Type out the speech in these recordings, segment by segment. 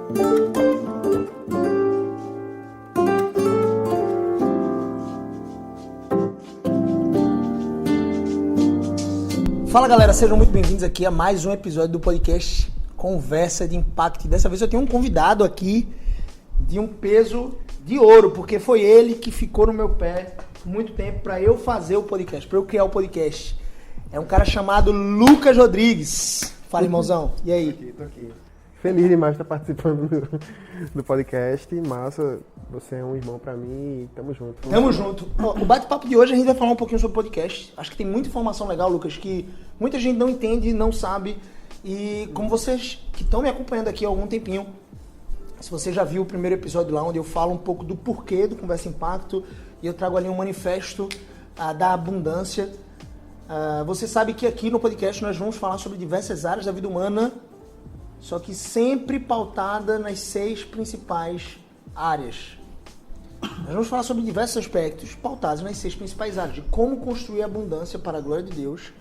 Fala galera, sejam muito bem-vindos aqui a mais um episódio do podcast Conversa de Impact. Dessa vez eu tenho um convidado aqui de um peso de ouro, porque foi ele que ficou no meu pé por muito tempo para eu fazer o podcast, para eu criar o podcast. É um cara chamado Lucas Rodrigues. Fala, irmãozão, e aí? Tô aqui. Feliz demais de estar participando do podcast. Massa, você é um irmão pra mim e tamo junto. Tamo junto. O bate-papo de hoje a gente vai falar um pouquinho sobre podcast. Acho que tem muita informação legal, Lucas, que muita gente não entende, não sabe. E como vocês que estão me acompanhando aqui há algum tempinho, se você já viu o primeiro episódio lá, onde eu falo um pouco do porquê do Conversa Impacto, e eu trago ali um manifesto da abundância. Você sabe que aqui no podcast nós vamos falar sobre diversas áreas da vida humana, só que sempre pautada nas 6 principais áreas. Nós vamos falar sobre diversos aspectos pautados nas 6 principais áreas, de como construir abundância para a glória de Deus,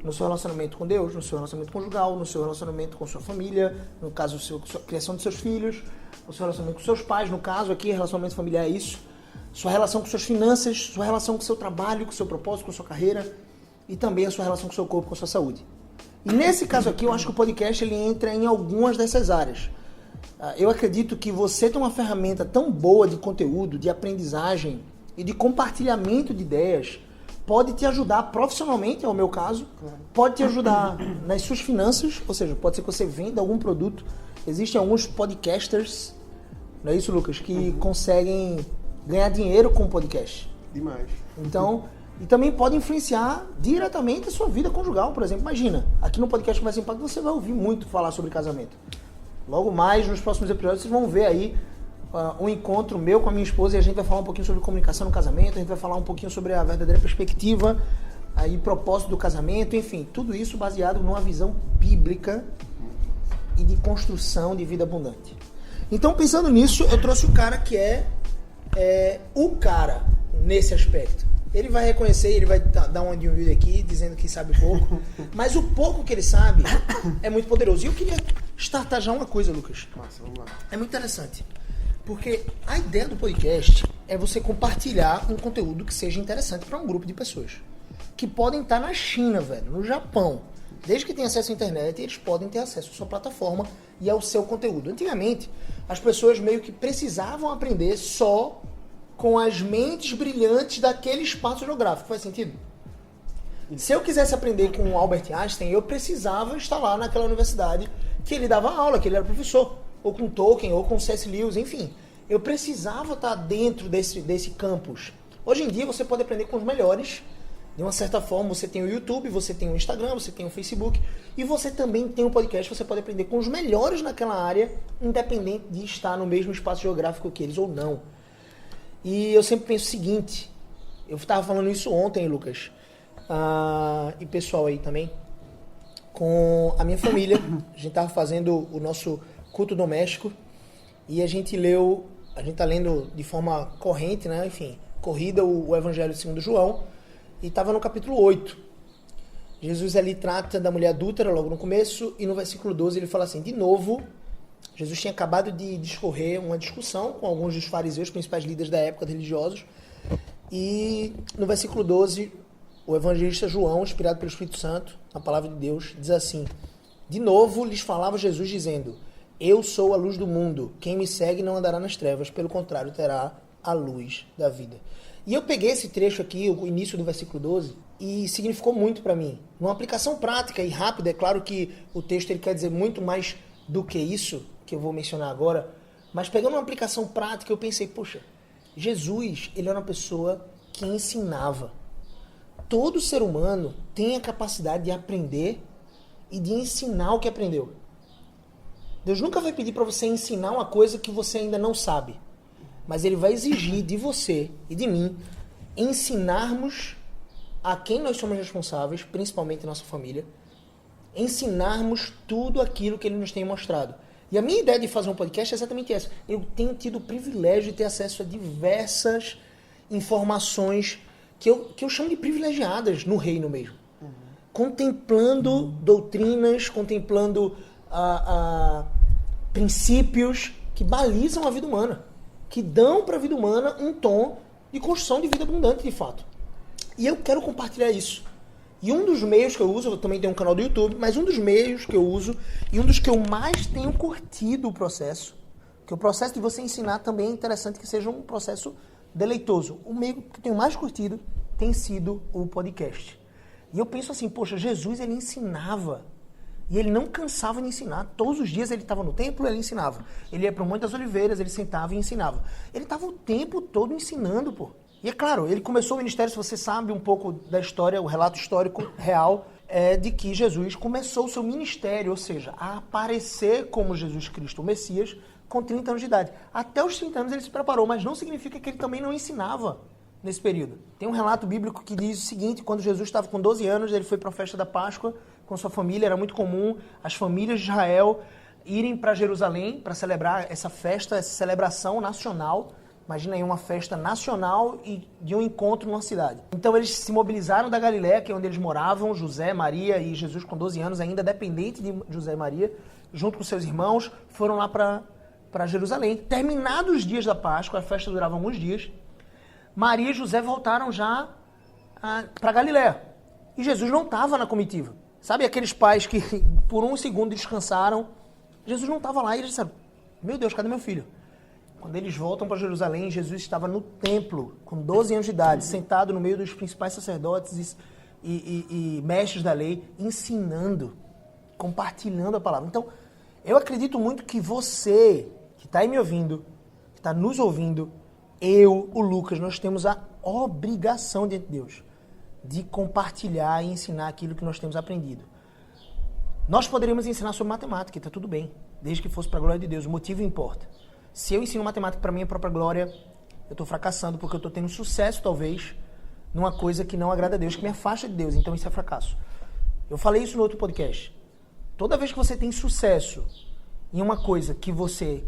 no seu relacionamento com Deus, no seu relacionamento conjugal, no seu relacionamento com sua família, no caso, a criação de seus filhos, no seu relacionamento com seus pais, no caso aqui, relacionamento familiar é isso, sua relação com suas finanças, sua relação com seu trabalho, com seu propósito, com sua carreira, e também a sua relação com seu corpo, com a sua saúde. E nesse caso aqui, eu acho que o podcast ele entra em algumas dessas áreas. Eu acredito que você tem uma ferramenta tão boa de conteúdo, de aprendizagem e de compartilhamento de ideias, pode te ajudar profissionalmente, é o meu caso, pode te ajudar nas suas finanças, ou seja, pode ser que você venda algum produto. Existem alguns podcasters, não é isso, Lucas, que conseguem ganhar dinheiro com o podcast. Demais. Então, e também pode influenciar diretamente a sua vida conjugal, por exemplo. Imagina, aqui no podcast Conversa Impacto você vai ouvir muito falar sobre casamento. Logo mais, nos próximos episódios, vocês vão ver aí um encontro meu com a minha esposa e a gente vai falar um pouquinho sobre comunicação no casamento, a gente vai falar um pouquinho sobre a verdadeira perspectiva e propósito do casamento, enfim, tudo isso baseado numa visão bíblica e de construção de vida abundante. Então, pensando nisso, eu trouxe o cara que é o cara nesse aspecto. Ele vai reconhecer, ele vai dar um vídeo aqui dizendo que sabe pouco, mas o pouco que ele sabe é muito poderoso. E eu queria startar já uma coisa, Lucas. Massa, vamos lá. É muito interessante, porque a ideia do podcast é você compartilhar um conteúdo que seja interessante para um grupo de pessoas que podem estar na China, velho, no Japão. Desde que tenham acesso à internet, eles podem ter acesso à sua plataforma e ao seu conteúdo. Antigamente, as pessoas meio que precisavam aprender só com as mentes brilhantes daquele espaço geográfico. Faz sentido? Se eu quisesse aprender com o Albert Einstein, eu precisava estar lá naquela universidade que ele dava aula, que ele era professor. Ou com Tolkien, ou com C.S. Lewis, enfim. Eu precisava estar dentro desse campus. Hoje em dia você pode aprender com os melhores. De uma certa forma, você tem o YouTube, você tem o Instagram, você tem o Facebook. E você também tem um podcast, você pode aprender com os melhores naquela área, independente de estar no mesmo espaço geográfico que eles ou não. E eu sempre penso o seguinte, eu estava falando isso ontem, Lucas, e pessoal aí também, com a minha família, a gente estava fazendo o nosso culto doméstico e a gente está lendo de forma corrente, né, enfim, corrida o Evangelho segundo João, e estava no capítulo 8. Jesus ali trata da mulher adúltera logo no começo, e no versículo 12 ele fala assim, de novo, Jesus tinha acabado de discorrer uma discussão com alguns dos fariseus, principais líderes da época religiosos, e no versículo 12, o evangelista João, inspirado pelo Espírito Santo, na palavra de Deus, diz assim, de novo lhes falava Jesus dizendo, eu sou a luz do mundo, quem me segue não andará nas trevas, pelo contrário, terá a luz da vida. E eu peguei esse trecho aqui, o início do versículo 12, e significou muito para mim. Numa aplicação prática e rápida, é claro que o texto ele quer dizer muito mais do que isso, que eu vou mencionar agora, mas pegando uma aplicação prática, eu pensei, poxa, Jesus, ele era uma pessoa que ensinava. Todo ser humano tem a capacidade de aprender e de ensinar o que aprendeu. Deus nunca vai pedir para você ensinar uma coisa que você ainda não sabe, mas ele vai exigir de você e de mim ensinarmos a quem nós somos responsáveis, principalmente nossa família, ensinarmos tudo aquilo que ele nos tem mostrado. E a minha ideia de fazer um podcast é exatamente essa. Eu tenho tido o privilégio de ter acesso a diversas informações que eu chamo de privilegiadas no reino mesmo. Contemplando doutrinas, contemplando princípios que balizam a vida humana, que dão para a vida humana um tom de construção de vida abundante, de fato. E eu quero compartilhar isso. E um dos meios que eu uso, eu também tenho um canal do YouTube, mas um dos meios que eu uso e um dos que eu mais tenho curtido o processo, que o processo de você ensinar também é interessante que seja um processo deleitoso. O meio que eu tenho mais curtido tem sido o podcast. E eu penso assim, poxa, Jesus, ele ensinava. E ele não cansava de ensinar. Todos os dias ele estava no templo, ele ensinava. Ele ia para o Monte das Oliveiras, ele sentava e ensinava. Ele estava o tempo todo ensinando, pô. E é claro, ele começou o ministério, se você sabe um pouco da história, o relato histórico real, é de que Jesus começou o seu ministério, ou seja, a aparecer como Jesus Cristo, o Messias, com 30 anos de idade. Até os 30 anos ele se preparou, mas não significa que ele também não ensinava nesse período. Tem um relato bíblico que diz o seguinte, quando Jesus estava com 12 anos, ele foi para a festa da Páscoa com sua família, era muito comum as famílias de Israel irem para Jerusalém para celebrar essa festa, essa celebração nacional. Imagina aí uma festa nacional e de um encontro numa cidade. Então eles se mobilizaram da Galileia, que é onde eles moravam, José, Maria e Jesus com 12 anos, ainda dependente de José e Maria, junto com seus irmãos, foram lá para Jerusalém. Terminados os dias da Páscoa, a festa durava alguns dias, Maria e José voltaram já para Galileia. E Jesus não estava na comitiva. Sabe aqueles pais que por um segundo descansaram? Jesus não estava lá e eles disseram, meu Deus, cadê meu filho? Quando eles voltam para Jerusalém, Jesus estava no templo, com 12 anos de idade, sentado no meio dos principais sacerdotes e mestres da lei, ensinando, compartilhando a palavra. Então, eu acredito muito que você, que está aí me ouvindo, que está nos ouvindo, eu, o Lucas, nós temos a obrigação diante de Deus de compartilhar e ensinar aquilo que nós temos aprendido. Nós poderíamos ensinar sobre matemática, está tudo bem, desde que fosse para a glória de Deus, o motivo importa. Se eu ensino matemática para minha própria glória, eu estou fracassando porque eu estou tendo sucesso, talvez, numa coisa que não agrada a Deus, que me afasta de Deus, então isso é fracasso. Eu falei isso no outro podcast. Toda vez que você tem sucesso em uma coisa que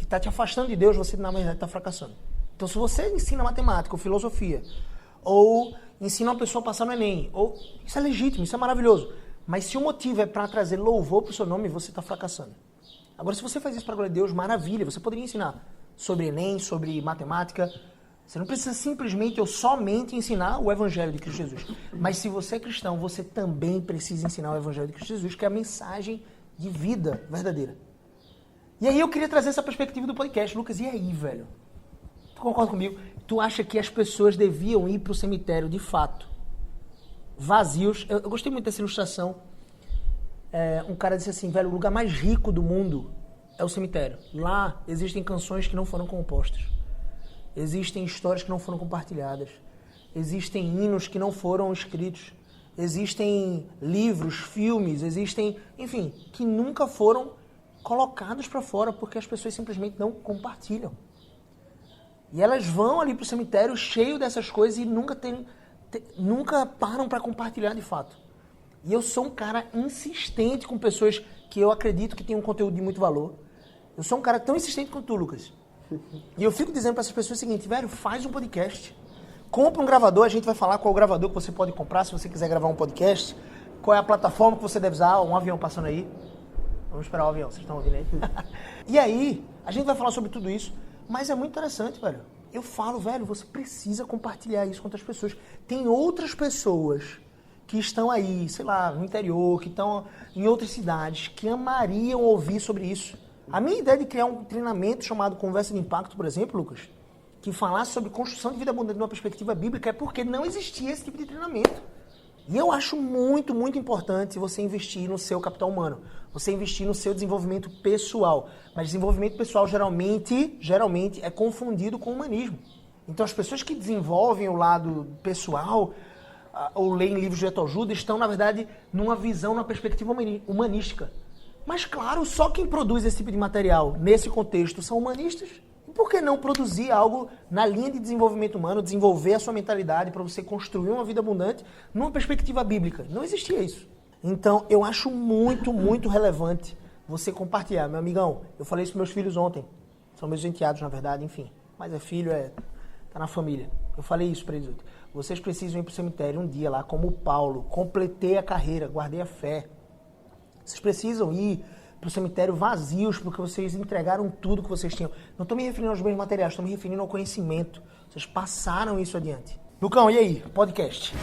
está te afastando de Deus, você na verdade está fracassando. Então se você ensina matemática ou filosofia, ou ensina uma pessoa a passar no Enem, isso é legítimo, isso é maravilhoso. Mas se o motivo é para trazer louvor para o seu nome, você está fracassando. Agora, se você faz isso para a glória de Deus, maravilha, você poderia ensinar sobre Enem, sobre matemática. Você não precisa simplesmente ou somente ensinar o Evangelho de Cristo Jesus. Mas se você é cristão, você também precisa ensinar o Evangelho de Cristo Jesus, que é a mensagem de vida verdadeira. E aí eu queria trazer essa perspectiva do podcast. Lucas, e aí, velho? Tu concorda comigo? Tu acha que as pessoas deviam ir para o cemitério, de fato, vazios? Eu gostei muito dessa ilustração. Um cara disse assim, velho, o lugar mais rico do mundo é o cemitério. Lá existem canções que não foram compostas. Existem histórias que não foram compartilhadas. Existem hinos que não foram escritos. Existem livros, filmes, enfim, que nunca foram colocados para fora porque as pessoas simplesmente não compartilham. E elas vão ali para o cemitério cheio dessas coisas e nunca param para compartilhar de fato. E eu sou um cara insistente com pessoas que eu acredito que têm um conteúdo de muito valor. Eu sou um cara tão insistente quanto tu, Lucas. E eu fico dizendo para essas pessoas o seguinte, velho, faz um podcast. Compra um gravador, a gente vai falar qual é o gravador que você pode comprar se você quiser gravar um podcast. Qual é a plataforma que você deve usar, um avião passando aí. Vamos esperar o avião, vocês estão ouvindo aí? E aí, a gente vai falar sobre tudo isso. Mas é muito interessante, velho. Eu falo, velho, você precisa compartilhar isso com outras pessoas. Tem outras pessoas que estão aí, sei lá, no interior, que estão em outras cidades, que amariam ouvir sobre isso. A minha ideia de criar um treinamento chamado Conversa de Impacto, por exemplo, Lucas, que falasse sobre construção de vida abundante de uma perspectiva bíblica, é porque não existia esse tipo de treinamento. E eu acho muito, muito importante você investir no seu capital humano, você investir no seu desenvolvimento pessoal. Mas desenvolvimento pessoal geralmente é confundido com humanismo. Então as pessoas que desenvolvem o lado pessoal ou leem livros de autoajuda estão, na verdade, numa visão, numa perspectiva humanística. Mas claro, só quem produz esse tipo de material nesse contexto são humanistas. E por que não produzir algo na linha de desenvolvimento humano, desenvolver a sua mentalidade para você construir uma vida abundante numa perspectiva bíblica? Não existia isso. Então, eu acho muito, muito relevante você compartilhar. Meu amigão, eu falei isso para meus filhos ontem. São meus enteados, na verdade, enfim. Mas é filho, tá na família. Eu falei isso para eles ontem. Vocês precisam ir para o cemitério um dia lá, como Paulo. Completei a carreira, guardei a fé. Vocês precisam ir pro cemitério vazios, porque vocês entregaram tudo que vocês tinham. Não estou me referindo aos bens materiais, estou me referindo ao conhecimento. Vocês passaram isso adiante. Lucão, e aí? Podcast.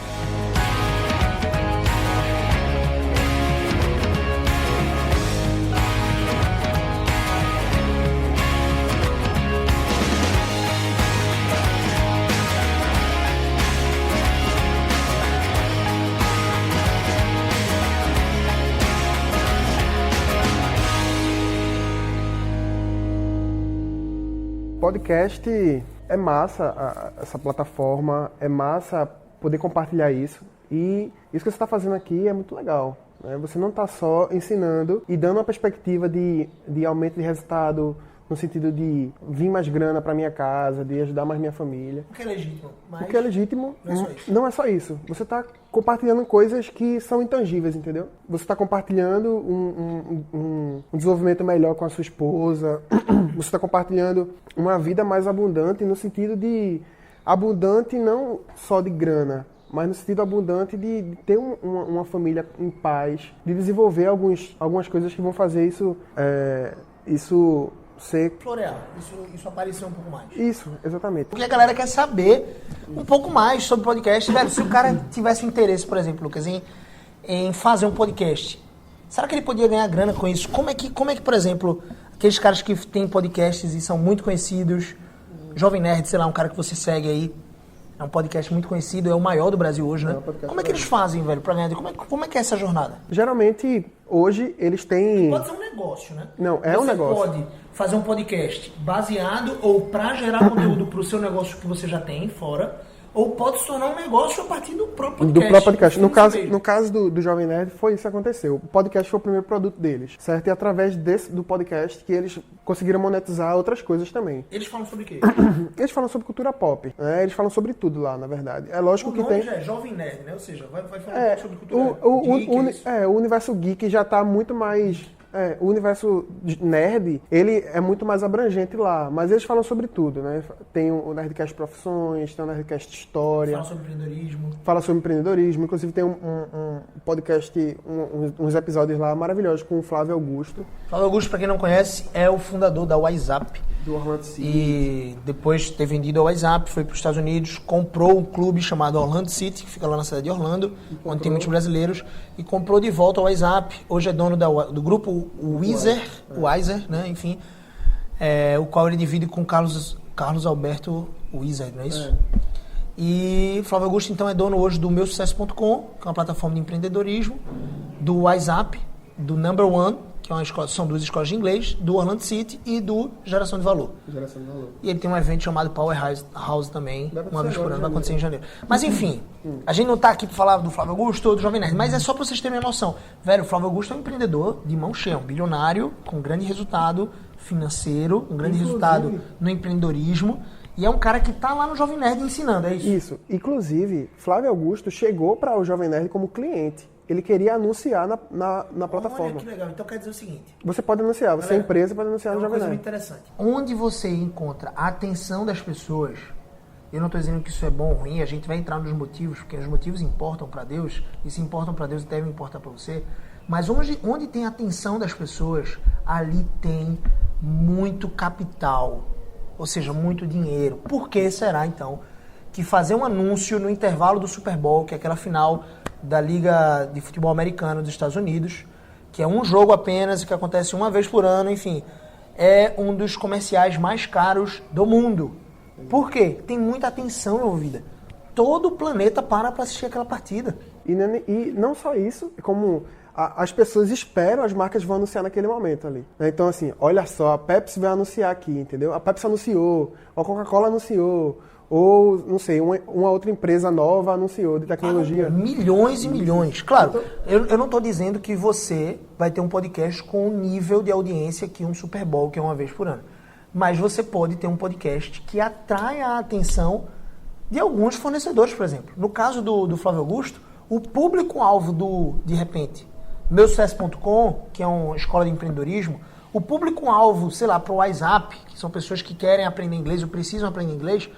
Podcast é massa, essa plataforma, é massa poder compartilhar isso. E isso que você está fazendo aqui é muito legal, né? Você não está só ensinando e dando uma perspectiva de aumento de resultado, no sentido de vir mais grana para minha casa, de ajudar mais minha família. O que é legítimo. Mas o que é legítimo não é só isso. Não é só isso. Você está compartilhando coisas que são intangíveis, entendeu? Você está compartilhando um desenvolvimento melhor com a sua esposa. Você está compartilhando uma vida mais abundante, no sentido de abundante não só de grana, mas no sentido abundante de ter uma família em paz, de desenvolver algumas coisas que vão fazer isso ser... Florear, isso aparecer um pouco mais. Isso, exatamente. Porque a galera quer saber um pouco mais sobre podcast. Velho, se o cara tivesse um interesse, por exemplo, Lucas, em fazer um podcast, será que ele podia ganhar grana com isso? Como é que, por exemplo, aqueles caras que têm podcasts e são muito conhecidos, Jovem Nerd, sei lá, um cara que você segue aí, é um podcast muito conhecido, é o maior do Brasil hoje, né? Como é que eles fazem, velho, pra ganhar? Como é que é essa jornada? Geralmente, hoje, eles têm... Pode ser um negócio, né? Não, é um negócio. Você pode fazer um podcast baseado ou pra gerar conteúdo pro seu negócio que você já tem fora, ou pode se tornar um negócio a partir do próprio podcast. Do próprio podcast. No caso do Jovem Nerd, foi isso que aconteceu. O podcast foi o primeiro produto deles, certo? E através do podcast que eles conseguiram monetizar outras coisas também. Eles falam sobre o quê? Eles falam sobre cultura pop, né? Eles falam sobre tudo lá, na verdade. É lógico o que nome tem... já é Jovem Nerd, né? Ou seja, vai falar um pouco sobre cultura geek, o universo geek já tá muito mais... o universo nerd, ele é muito mais abrangente lá, mas eles falam sobre tudo, né? Tem o Nerdcast Profissões, tem o Nerdcast História. Fala sobre empreendedorismo. Inclusive tem um podcast, uns episódios lá maravilhosos com o Flávio Augusto. Flávio Augusto, pra quem não conhece, é o fundador da WhatsApp. Do Orlando City. E depois de ter vendido a WhatsApp, foi para os Estados Unidos, comprou um clube chamado Orlando City, que fica lá na cidade de Orlando, onde tem muitos brasileiros, e comprou de volta o WhatsApp. Hoje é dono do grupo Wiser, né? Enfim, o qual ele divide com Carlos Alberto Wiser, não é isso? E Flávio Augusto, então, é dono hoje do meusucesso.com, que é uma plataforma de empreendedorismo, do WhatsApp, do Number One, que é uma escola, são duas escolas de inglês, do Orlando City e do Geração de Valor. E ele tem um evento chamado Powerhouse também, uma vez por ano, vai acontecer em janeiro. Mas enfim, a gente não tá aqui para falar do Flávio Augusto ou do Jovem Nerd, mas é só para vocês terem uma noção. Velho, o Flávio Augusto é um empreendedor de mão cheia, um bilionário com grande resultado financeiro, um grande resultado no empreendedorismo, e é um cara que tá lá no Jovem Nerd ensinando, é isso? Isso. Inclusive, Flávio Augusto chegou para o Jovem Nerd como cliente. Ele queria anunciar na plataforma. Olha que legal. Então quer dizer o seguinte... Você pode anunciar, você é empresa, pode anunciar no Jovem Nerd. É uma Nerd. coisa muito interessante. Onde você encontra a atenção das pessoas, eu não estou dizendo que isso é bom ou ruim, a gente vai entrar nos motivos, porque os motivos importam para Deus, e se importam para Deus, devem importar para você, mas onde tem a atenção das pessoas, ali tem muito capital, ou seja, muito dinheiro. Por que será, então, que fazer um anúncio no intervalo do Super Bowl, que é aquela final da Liga de Futebol Americano dos Estados Unidos, que é um jogo apenas e que acontece uma vez por ano, enfim, é um dos comerciais mais caros do mundo. Por quê? Tem muita atenção envolvida. Todo o planeta para assistir aquela partida. E não só isso, como as pessoas esperam, as marcas vão anunciar naquele momento ali. Então, assim, olha só, a Pepsi vai anunciar aqui, entendeu? A Pepsi anunciou, a Coca-Cola anunciou, ou, não sei, uma outra empresa nova anunciou de tecnologia. Milhões e milhões. Claro, eu não estou dizendo que você vai ter um podcast com um nível de audiência que um Super Bowl, que é uma vez por ano. Mas você pode ter um podcast que atrai a atenção de alguns fornecedores, por exemplo. No caso do Flávio Augusto, o público-alvo de repente, meusucesso.com, que é uma escola de empreendedorismo, o público-alvo, sei lá, para o WhatsApp, que são pessoas que querem aprender inglês ou precisam aprender inglês,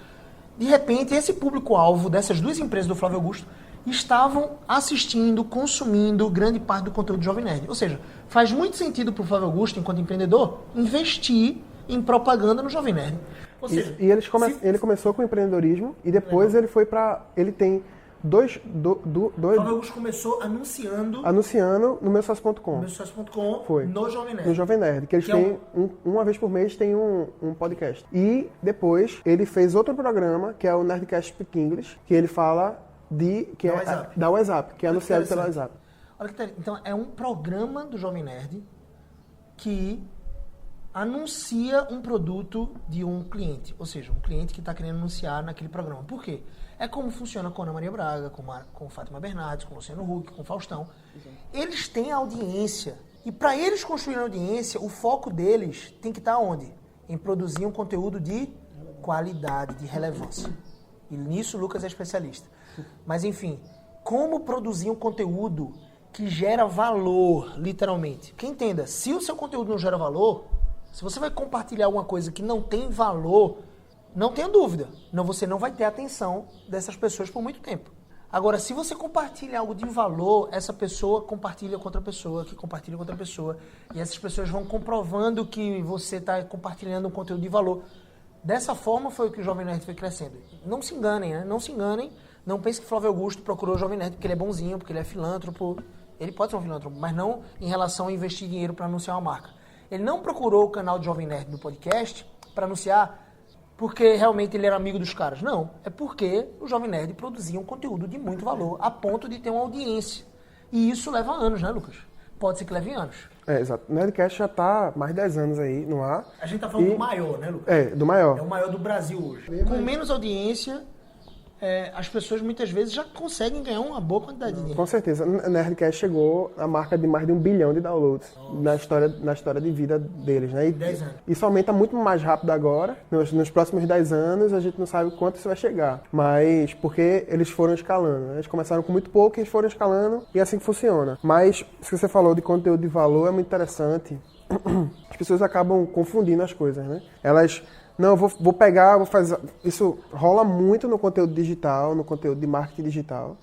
de repente, esse público-alvo dessas duas empresas do Flávio Augusto estavam assistindo, consumindo grande parte do conteúdo do Jovem Nerd. Ou seja, faz muito sentido para o Flávio Augusto, enquanto empreendedor, investir em propaganda no Jovem Nerd. Ou seja, ele começou com empreendedorismo e depois ele foi para... Ele tem dois... Flávio Augusto começou anunciando no meusócio.com. Foi. No Jovem Nerd. No Jovem Nerd, que eles têm, uma vez por mês, tem um podcast. E depois ele fez outro programa, que é o Nerdcast Speak English, que ele fala da WhatsApp, que é anunciado pela WhatsApp. Olha que interessante. Então, é um programa do Jovem Nerd que anuncia um produto de um cliente. Ou seja, um cliente que está querendo anunciar naquele programa. Por quê? É como funciona com Ana Maria Braga, com Fátima Bernardes, com Luciano Huck, com Faustão. Eles têm audiência. E para eles construírem audiência, o foco deles tem que estar onde? Em produzir um conteúdo de qualidade, de relevância. E nisso o Lucas é especialista. Mas, enfim, como produzir um conteúdo que gera valor, literalmente? Porque entenda, se o seu conteúdo não gera valor, se você vai compartilhar alguma coisa que não tem valor, não tenha dúvida, você não vai ter a atenção dessas pessoas por muito tempo. Agora, se você compartilha algo de valor, essa pessoa compartilha com outra pessoa, que compartilha com outra pessoa, e essas pessoas vão comprovando que você está compartilhando um conteúdo de valor. Dessa forma foi o que o Jovem Nerd foi crescendo. Não se enganem, né? Não se enganem. Não pense que Flávio Augusto procurou o Jovem Nerd porque ele é bonzinho, porque ele é filântropo. Ele pode ser um filântropo, mas não em relação a investir dinheiro para anunciar uma marca. Ele não procurou o canal do Jovem Nerd no podcast para anunciar porque realmente ele era amigo dos caras. Não, é porque o Jovem Nerd produzia um conteúdo de muito valor, a ponto de ter uma audiência. E isso leva anos, né, Lucas? Pode ser que leve anos. Exato. O Nerdcast já está há mais de 10 anos aí no ar. A gente está falando do maior, né, Lucas? Do maior. É o maior do Brasil hoje. Com menos audiência, as pessoas muitas vezes já conseguem ganhar uma boa quantidade de dinheiro. Com certeza. O Nerdcast chegou à marca de mais de 1 bilhão de downloads na história de vida deles, né? 10 anos. Isso aumenta muito mais rápido agora. Nos próximos 10 anos, a gente não sabe quanto isso vai chegar. Mas porque eles foram escalando, né? Eles começaram com muito pouco, eles foram escalando e é assim que funciona. Mas, se você falou de conteúdo de valor, é muito interessante. As pessoas acabam confundindo as coisas, né? Elas... Não, vou pegar, vou fazer... Isso rola muito no conteúdo digital, no conteúdo de marketing digital.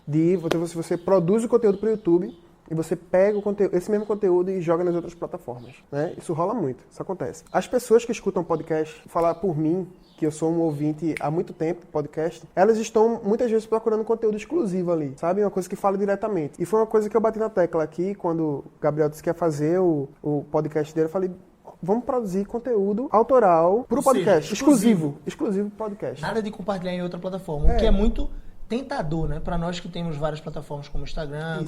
Você produz o conteúdo para o YouTube e você pega esse mesmo conteúdo e joga nas outras plataformas, né? Isso rola muito, isso acontece. As pessoas que escutam podcast, falar por mim, que eu sou um ouvinte há muito tempo de podcast, elas estão muitas vezes procurando conteúdo exclusivo ali, sabe? Uma coisa que fala diretamente. E foi uma coisa que eu bati na tecla aqui, quando o Gabriel disse que ia fazer o podcast dele, eu falei... Vamos produzir conteúdo autoral pro podcast. Exclusivo pro podcast. Nada de compartilhar em outra plataforma. O que é muito tentador, né? Pra nós que temos várias plataformas como Instagram.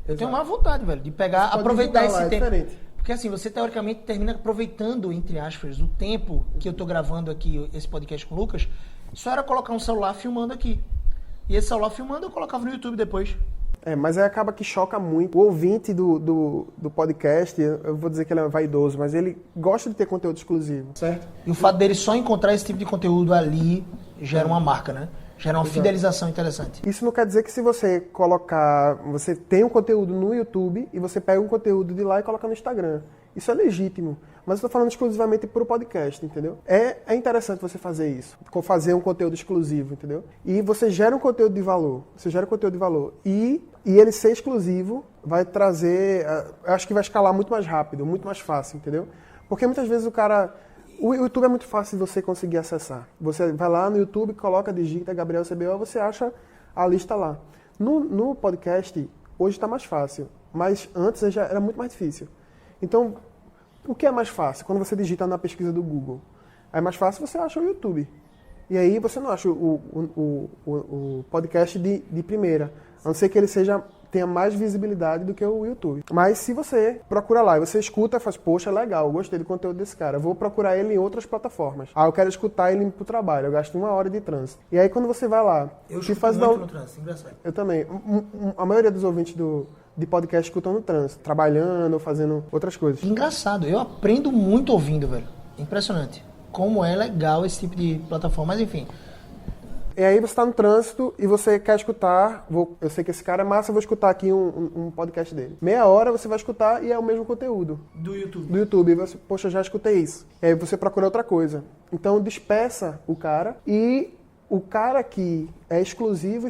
Eu tenho uma vontade, velho, de pegar, aproveitar esse tempo. Diferente. Porque assim, você teoricamente termina aproveitando, entre aspas, o tempo que eu tô gravando aqui esse podcast com o Lucas. Só era colocar um celular filmando aqui. E esse celular filmando eu colocava no YouTube depois. Mas aí acaba que choca muito. O ouvinte do podcast, eu vou dizer que ele é vaidoso, mas ele gosta de ter conteúdo exclusivo. Certo. E o fato dele só encontrar esse tipo de conteúdo ali gera uma marca, né? Gera uma fidelização interessante. Isso não quer dizer que se você você tem um conteúdo no YouTube e você pega um conteúdo de lá e coloca no Instagram. Isso é legítimo. Mas eu estou falando exclusivamente para o podcast, entendeu? É interessante você fazer isso. Fazer um conteúdo exclusivo, entendeu? E você gera um conteúdo de valor. E ele ser exclusivo vai trazer... Eu acho que vai escalar muito mais rápido, muito mais fácil, entendeu? Porque muitas vezes o YouTube é muito fácil de você conseguir acessar. Você vai lá no YouTube, digita Gabriel CBO, você acha a lista lá. No podcast, hoje está mais fácil. Mas antes já era muito mais difícil. Então, o que é mais fácil? Quando você digita na pesquisa do Google. É mais fácil você acha o YouTube. E aí você não acha o podcast de primeira. A não ser que ele tenha mais visibilidade do que o YouTube. Mas se você procura lá e você escuta e faz, poxa, legal, eu gostei do conteúdo desse cara, eu vou procurar ele em outras plataformas. Eu quero escutar ele pro trabalho, eu gasto 1 hora de trânsito. E aí quando você vai lá... Eu escuto muito no trânsito, engraçado. Eu também. A maioria dos ouvintes de podcast escutam no trânsito, trabalhando, fazendo outras coisas. Engraçado, eu aprendo muito ouvindo, velho. Impressionante. Como é legal esse tipo de plataforma, mas enfim... E aí você está no trânsito e você quer escutar, eu sei que esse cara é massa, eu vou escutar aqui um podcast dele. Meia hora você vai escutar e é o mesmo conteúdo. Do YouTube. Do YouTube. E você, poxa, já escutei isso. E aí você procura outra coisa. Então despeça o cara e o cara que é exclusivo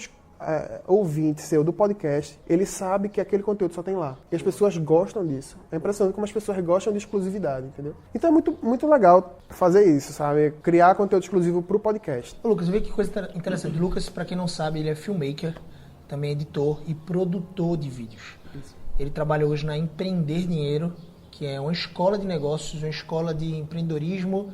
ouvinte seu do podcast, ele sabe que aquele conteúdo só tem lá. E as pessoas gostam disso. É impressionante como as pessoas gostam de exclusividade, entendeu? Então é muito legal fazer isso, sabe? Criar conteúdo exclusivo pro podcast. Ô, Lucas, vê que coisa interessante. Lucas, pra quem não sabe, ele é filmmaker, também editor e produtor de vídeos. Isso. Ele trabalha hoje na Empreender Dinheiro, que é uma escola de negócios, uma escola de empreendedorismo,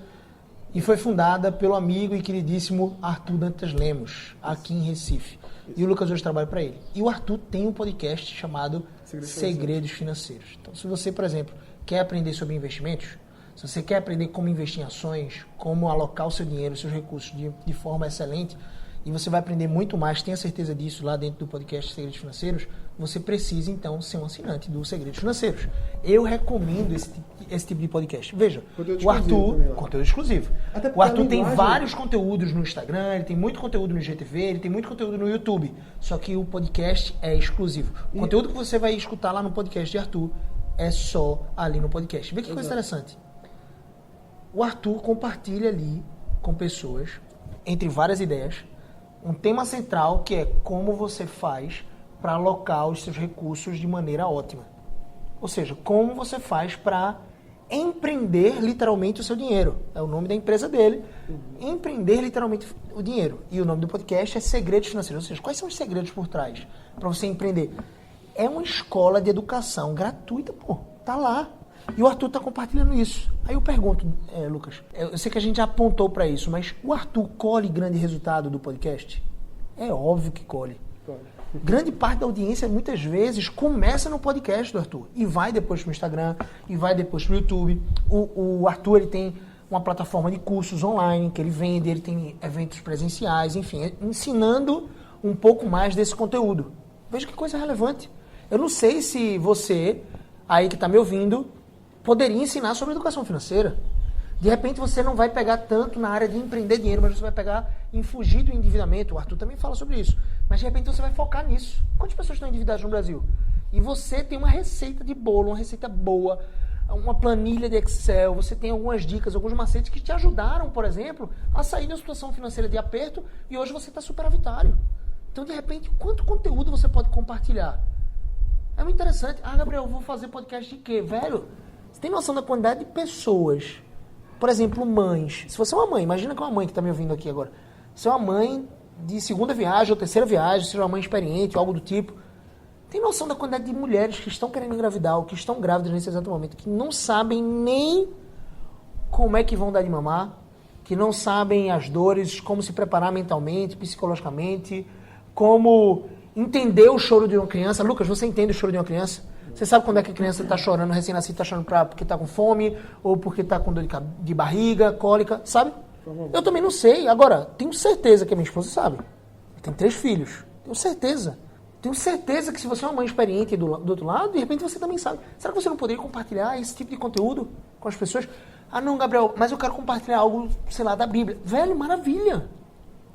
e foi fundada pelo amigo e queridíssimo Arthur Dantas Lemos, aqui em Recife. E o Lucas hoje trabalha para ele. E o Arthur tem um podcast chamado Segredos Financeiros. Então, se você, por exemplo, quer aprender sobre investimentos, se você quer aprender como investir em ações, como alocar o seu dinheiro, os seus recursos de forma excelente, e você vai aprender muito mais, tenha certeza disso, lá dentro do podcast Segredos Financeiros, você precisa, então, ser um assinante do Segredos Financeiros. Eu recomendo esse tipo de podcast. Veja, o Arthur... Conteúdo exclusivo. O Arthur tem vários conteúdos no Instagram, ele tem muito conteúdo no IGTV, ele tem muito conteúdo no YouTube. Só que o podcast é exclusivo. O conteúdo que você vai escutar lá no podcast de Arthur é só ali no podcast. Vê que coisa interessante. O Arthur compartilha ali com pessoas, entre várias ideias, um tema central que é como você faz para alocar os seus recursos de maneira ótima. Ou seja, como você faz para empreender literalmente o seu dinheiro. É o nome da empresa dele. Empreender literalmente o dinheiro. E o nome do podcast é Segredos Financeiros. Ou seja, quais são os segredos por trás para você empreender? É uma escola de educação gratuita, pô. Tá lá. E o Arthur tá compartilhando isso. Aí eu pergunto, Lucas, eu sei que a gente já apontou para isso, mas o Arthur colhe grande resultado do podcast? É óbvio que colhe. Grande parte da audiência, muitas vezes, começa no podcast do Arthur. E vai depois pro Instagram, e vai depois pro YouTube. O Arthur, ele tem uma plataforma de cursos online que ele vende, ele tem eventos presenciais, enfim, ensinando um pouco mais desse conteúdo. Veja que coisa relevante. Eu não sei se você, aí que está me ouvindo, poderia ensinar sobre educação financeira. De repente você não vai pegar tanto na área de empreender dinheiro, mas você vai pegar em fugir do endividamento. O Arthur também fala sobre isso. Mas de repente você vai focar nisso. Quantas pessoas estão endividadas no Brasil? E você tem uma receita de bolo, uma receita boa, uma planilha de Excel, você tem algumas dicas, alguns macetes que te ajudaram, por exemplo, a sair de uma situação financeira de aperto e hoje você está superavitário. Então, de repente, quanto conteúdo você pode compartilhar? É muito interessante. Ah, Gabriel, eu vou fazer podcast de quê? Velho, você tem noção da quantidade de pessoas, por exemplo, mães. Se você é uma mãe, imagina que é uma mãe que está me ouvindo aqui agora. Se é uma mãe de segunda viagem ou terceira viagem, se é uma mãe experiente ou algo do tipo, tem noção da quantidade de mulheres que estão querendo engravidar ou que estão grávidas nesse exato momento, que não sabem nem como é que vão dar de mamar, que não sabem as dores, como se preparar mentalmente, psicologicamente, como entender o choro de uma criança. Lucas, você entende o choro de uma criança? Você sabe quando é que a criança está chorando, recém-nascido está chorando porque está com fome, ou porque está com dor de barriga, cólica, sabe? Eu também não sei. Agora, tenho certeza que a minha esposa sabe. Tem 3 filhos. Tenho certeza. Tenho certeza que se você é uma mãe experiente do outro lado, de repente você também sabe. Será que você não poderia compartilhar esse tipo de conteúdo com as pessoas? Ah, não, Gabriel, mas eu quero compartilhar algo, sei lá, da Bíblia. Velho, maravilha!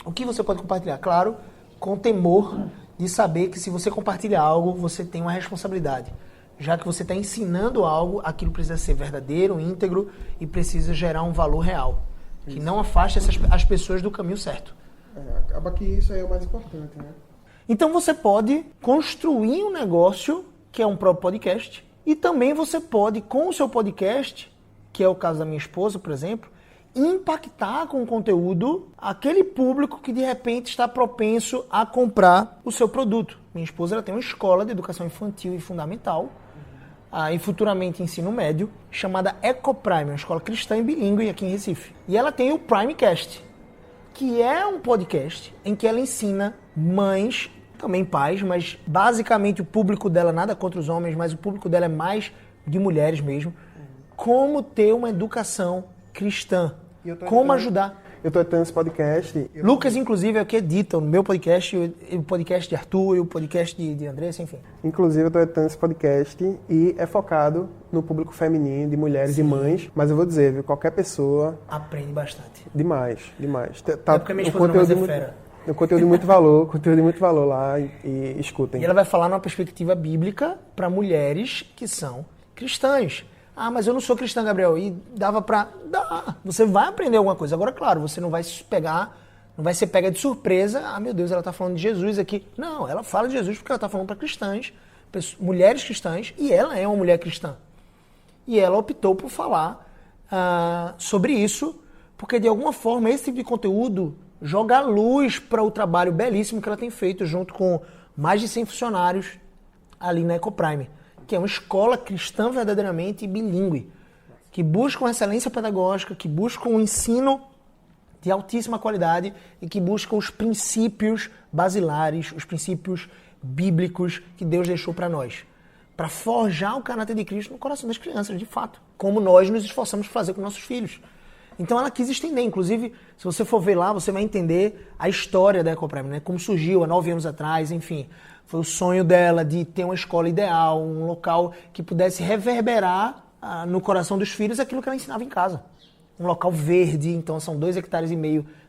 O que você pode compartilhar? Claro, com temor de saber que se você compartilha algo, você tem uma responsabilidade. Já que você está ensinando algo, aquilo precisa ser verdadeiro, íntegro e precisa gerar um valor real. Que não afaste as pessoas do caminho certo. Acaba que isso aí é o mais importante, né? Então você pode construir um negócio, que é um próprio podcast, e também você pode, com o seu podcast, que é o caso da minha esposa, por exemplo, impactar com o conteúdo aquele público que de repente está propenso a comprar o seu produto. Minha esposa ela tem uma escola de educação infantil e fundamental, e futuramente ensino médio, chamada Ecoprime, uma escola cristã e bilíngue aqui em Recife. E ela tem o Primecast, que é um podcast em que ela ensina mães, também pais, mas basicamente o público dela, nada contra os homens, mas o público dela é mais de mulheres mesmo, como ter uma educação cristã, como ajudar. Eu estou editando esse podcast. Lucas, inclusive, é o que edita o meu podcast, o podcast de Arthur e o podcast de Andressa, enfim. Inclusive, eu estou editando esse podcast e é focado no público feminino, de mulheres Sim. e mães. Mas eu vou dizer, viu, qualquer pessoa... Aprende bastante. Demais. Tá, é porque a minha esposa não é fera. Um conteúdo de muito valor, lá e escutem. E ela vai falar numa perspectiva bíblica para mulheres que são cristãs. Ah, mas eu não sou cristã, Gabriel. E dava pra... Dá. Você vai aprender alguma coisa. Agora, claro, você não vai se pegar Não vai ser pega de surpresa, meu Deus, ela está falando de Jesus aqui. Não, ela fala de Jesus porque ela está falando para cristãs, mulheres cristãs, e ela é uma mulher cristã. E ela optou por falar sobre isso, porque de alguma forma esse tipo de conteúdo joga luz para o trabalho belíssimo que ela tem feito junto com mais de 100 funcionários ali na Ecoprime, que é uma escola cristã verdadeiramente bilíngue, que busca excelência pedagógica, que busca um ensino de altíssima qualidade e que busca os princípios basilares, os princípios bíblicos que Deus deixou para nós, para forjar o caráter de Cristo no coração das crianças, de fato, como nós nos esforçamos por fazer com nossos filhos. Então ela quis estender, inclusive, se você for ver lá, você vai entender a história da Ecoprime, né? Como surgiu há 9 anos atrás, enfim, foi o sonho dela de ter uma escola ideal, um local que pudesse reverberar no coração dos filhos aquilo que ela ensinava em casa. Um local verde, então são 2,5 hectares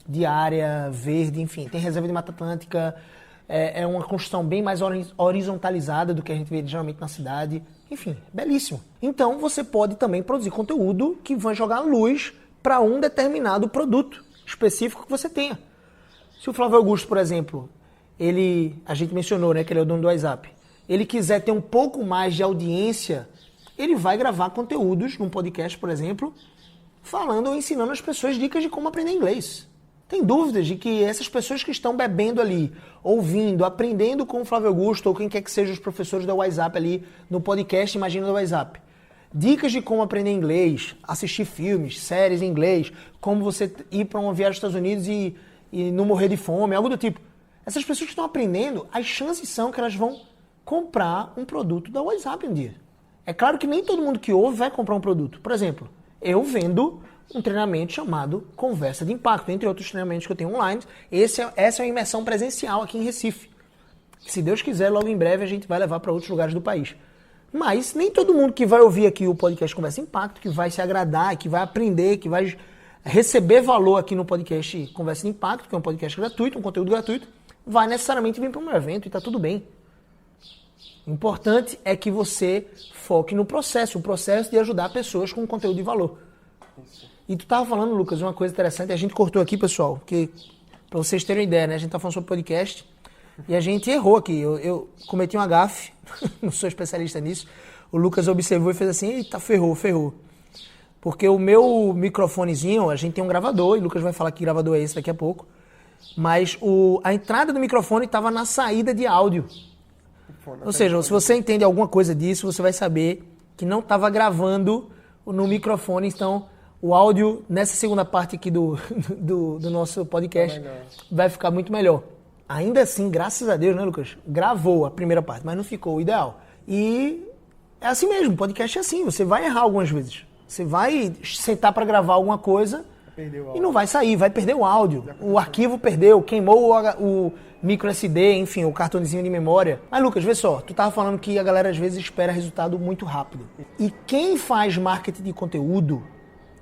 de área verde, enfim, tem reserva de Mata Atlântica, é uma construção bem mais horizontalizada do que a gente vê geralmente na cidade, enfim, belíssimo. Então você pode também produzir conteúdo que vai jogar luz para um determinado produto específico que você tenha. Se o Flávio Augusto, por exemplo, a gente mencionou, né, que ele é o dono do WhatsApp, ele quiser ter um pouco mais de audiência, ele vai gravar conteúdos num podcast, por exemplo, falando ou ensinando as pessoas dicas de como aprender inglês. Tem dúvidas de que essas pessoas que estão bebendo ali, ouvindo, aprendendo com o Flávio Augusto ou quem quer que seja os professores da WhatsApp ali no podcast Imagina do WhatsApp. Dicas de como aprender inglês, assistir filmes, séries em inglês, como você ir para uma viagem aos Estados Unidos e não morrer de fome, algo do tipo. Essas pessoas que estão aprendendo, as chances são que elas vão comprar um produto da WhatsApp um dia. É claro que nem todo mundo que ouve vai comprar um produto. Por exemplo, eu vendo um treinamento chamado Conversa de Impacto, entre outros treinamentos que eu tenho online. Essa é uma imersão presencial aqui em Recife. Se Deus quiser, logo em breve a gente vai levar para outros lugares do país. Mas nem todo mundo que vai ouvir aqui o podcast Conversa de Impacto, que vai se agradar, que vai aprender, que vai receber valor aqui no podcast Conversa de Impacto, que é um podcast gratuito, um conteúdo gratuito, vai necessariamente vir para um evento e está tudo bem. O importante é que você foque no processo, o processo de ajudar pessoas com conteúdo de valor. E tu estava falando, Lucas, uma coisa interessante, a gente cortou aqui, pessoal, porque para vocês terem uma ideia, né, a gente está falando sobre podcast e a gente errou aqui, eu cometi uma gafe, não sou especialista nisso, o Lucas observou e fez assim, eita, ferrou. Porque o meu microfonezinho, a gente tem um gravador, e o Lucas vai falar que gravador é esse daqui a pouco, mas a entrada do microfone estava na saída de áudio. Ou seja, se você entende alguma coisa disso, você vai saber que não estava gravando no microfone, então o áudio nessa segunda parte aqui do nosso podcast vai ficar muito melhor. Ainda assim, graças a Deus, né, Lucas? Gravou a primeira parte, mas não ficou o ideal. E é assim mesmo, podcast é assim, você vai errar algumas vezes. Você vai sentar para gravar alguma coisa e não vai sair, vai perder o áudio. O arquivo perdeu, queimou o micro SD, enfim, o cartãozinho de memória. Mas, Lucas, vê só, tu tava falando que a galera às vezes espera resultado muito rápido. E quem faz marketing de conteúdo,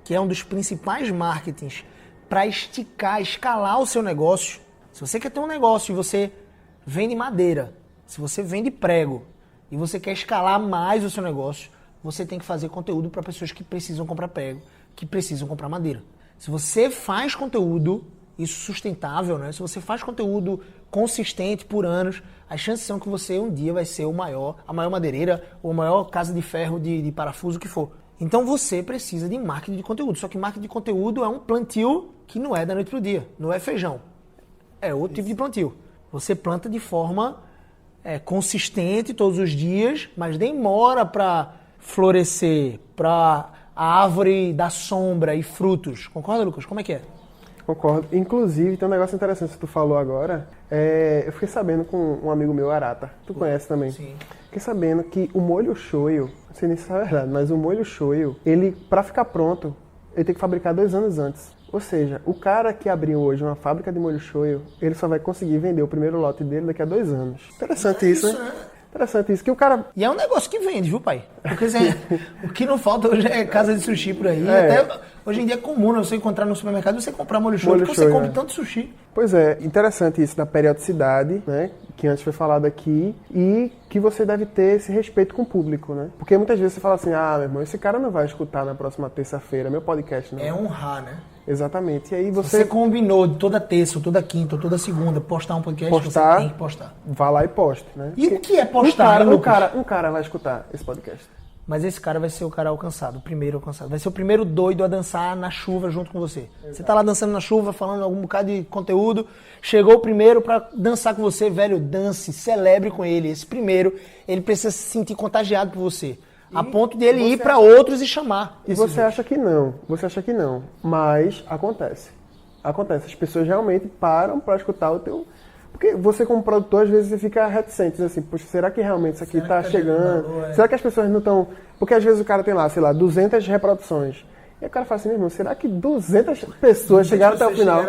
que é um dos principais marketings para esticar, escalar o seu negócio, se você quer ter um negócio e você vende madeira, se você vende prego e você quer escalar mais o seu negócio, você tem que fazer conteúdo para pessoas que precisam comprar prego, que precisam comprar madeira. Se você faz conteúdo, isso sustentável, né? Se você faz conteúdo consistente por anos, as chances são que você um dia vai ser a maior madeireira ou a maior casa de ferro de parafuso que for. Então você precisa de marketing de conteúdo. Só que marketing de conteúdo é um plantio que não é da noite pro dia, não é feijão. É outro tipo de plantio. Você planta de forma consistente todos os dias, mas demora para florescer, para a árvore dar sombra e frutos. Concorda, Lucas? Como é que é? Concordo. Inclusive, tem um negócio interessante que tu falou agora. Eu fiquei sabendo com um amigo meu, Arata. Tu conhece também? Sim. Fiquei sabendo que o molho shoyu, não sei nem se é verdade, mas o molho shoyu, ele, pra ficar pronto, ele tem que fabricar 2 anos antes. Ou seja, o cara que abriu hoje uma fábrica de molho shoyu, ele só vai conseguir vender o primeiro lote dele daqui a 2 anos. Interessante isso, né? Interessante isso, que o cara... E é um negócio que vende, viu, pai? Porque o que não falta hoje é casa de sushi por aí. Até hoje em dia é comum, né, você encontrar no supermercado e você comprar molho shoyu, porque você come tanto sushi. Pois é, interessante isso da periodicidade, né? Que antes foi falado aqui, e que você deve ter esse respeito com o público, né? Porque muitas vezes você fala assim, meu irmão, esse cara não vai escutar na próxima terça-feira meu podcast, não. É honrar, né? Exatamente. E aí Você combinou de toda terça, ou toda quinta, ou toda segunda postar um podcast, você tem que postar. Vá lá e poste, né? E o que é postar, um cara vai escutar esse podcast. Mas esse cara vai ser o cara alcançado, o primeiro alcançado. Vai ser o primeiro doido a dançar na chuva junto com você. Exato. Você tá lá dançando na chuva, falando algum bocado de conteúdo, chegou o primeiro pra dançar com você, velho, dance, celebre com ele. Esse primeiro, ele precisa se sentir contagiado por você. A ponto de ele ir pra outros e chamar. E você acha que não, mas acontece. Acontece, as pessoas realmente param pra escutar o teu... Porque você como produtor, às vezes, você fica reticente, assim, poxa, será que realmente isso aqui tá chegando? Será que as pessoas não estão... Porque às vezes o cara tem lá, sei lá, 200 reproduções. E o cara fala assim, meu irmão, será que 200 pessoas chegaram até o final?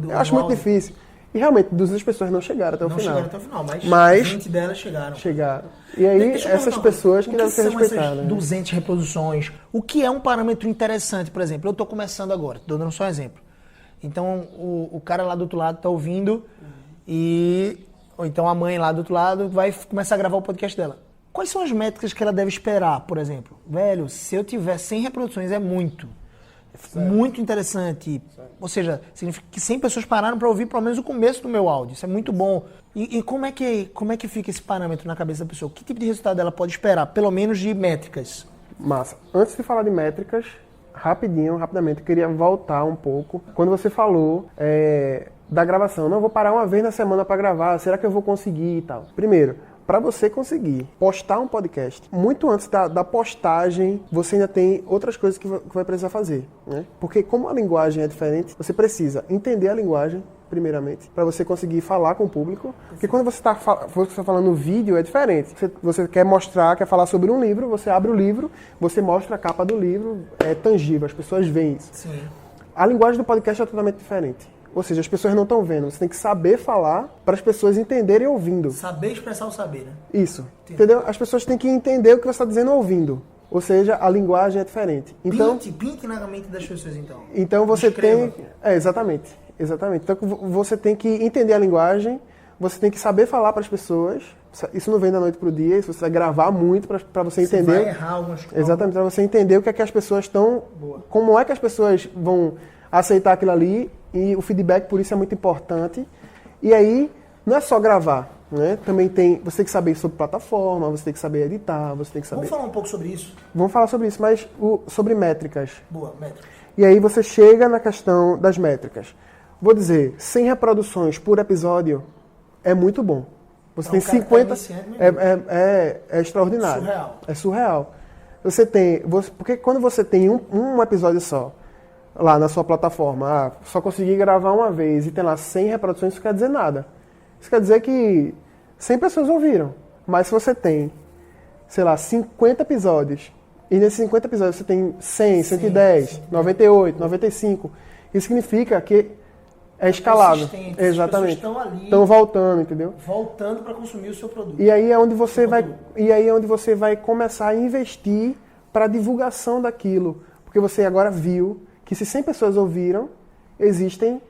Eu acho muito difícil. E realmente, 200 pessoas não chegaram até o final. Não chegaram até o final, mas 20 delas chegaram. E aí, essas pessoas que devem ser respeitadas. Essas 200 reproduções, o que é um parâmetro interessante, por exemplo, eu estou começando agora, estou dando só um exemplo. Então, o cara lá do outro lado está ouvindo... Ou então a mãe lá do outro lado vai começar a gravar o podcast dela. Quais são as métricas que ela deve esperar, por exemplo? Velho, se eu tiver 100 reproduções é muito. Muito interessante. Certo. Ou seja, significa que 100 pessoas pararam para ouvir pelo menos o começo do meu áudio. Isso é muito bom. E como é que fica esse parâmetro na cabeça da pessoa? Que tipo de resultado ela pode esperar? Pelo menos de métricas. Massa. Antes de falar de métricas, rapidamente, eu queria voltar um pouco. Quando você falou... da gravação. Não, vou parar uma vez na semana para gravar. Será que eu vou conseguir e tal? Primeiro, para você conseguir postar um podcast, muito antes da postagem, você ainda tem outras coisas que vai precisar fazer, né? Porque como a linguagem é diferente, você precisa entender a linguagem, primeiramente, para você conseguir falar com o público. Porque quando você está falando no vídeo, é diferente. Você quer mostrar, quer falar sobre um livro, você abre o livro, você mostra a capa do livro, é tangível, as pessoas veem isso. Sim. A linguagem do podcast é totalmente diferente. Ou seja, as pessoas não estão vendo. Você tem que saber falar para as pessoas entenderem ouvindo. Saber expressar o saber, né? Isso. Entendeu? As pessoas têm que entender o que você está dizendo ouvindo. Ou seja, a linguagem é diferente. Então, pinte na mente das pessoas, então. Então você tem... exatamente. Então você tem que entender a linguagem, você tem que saber falar para as pessoas. Isso não vem da noite para o dia, isso você vai gravar muito para você entender. Você vai errar algumas coisas. Exatamente, para você entender o que é que as pessoas estão... Como é que as pessoas vão aceitar aquilo ali. E o feedback, por isso, é muito importante. E aí, não é só gravar, né? Também você tem que saber sobre plataforma, você tem que saber editar, você tem que saber... Vamos falar um pouco sobre isso? Vamos falar sobre isso, mas sobre métricas. Boa, métricas. E aí você chega na questão das métricas. Vou dizer, 100 reproduções por episódio é muito bom. Você tem 50... É extraordinário. Surreal. É surreal. Porque quando você tem um episódio só, lá na sua plataforma, só consegui gravar uma vez e tem lá 100 reproduções, isso quer dizer nada. Isso quer dizer que 100 pessoas ouviram. Mas se você tem, sei lá, 50 episódios, e nesses 50 episódios você tem 100, 110, 98, 95, isso significa que é escalável. Exatamente. Estão ali. Estão voltando, entendeu? Voltando para consumir o seu produto. E aí é onde você vai começar a investir para a divulgação daquilo. Porque você agora viu que se 100 pessoas ouviram, existem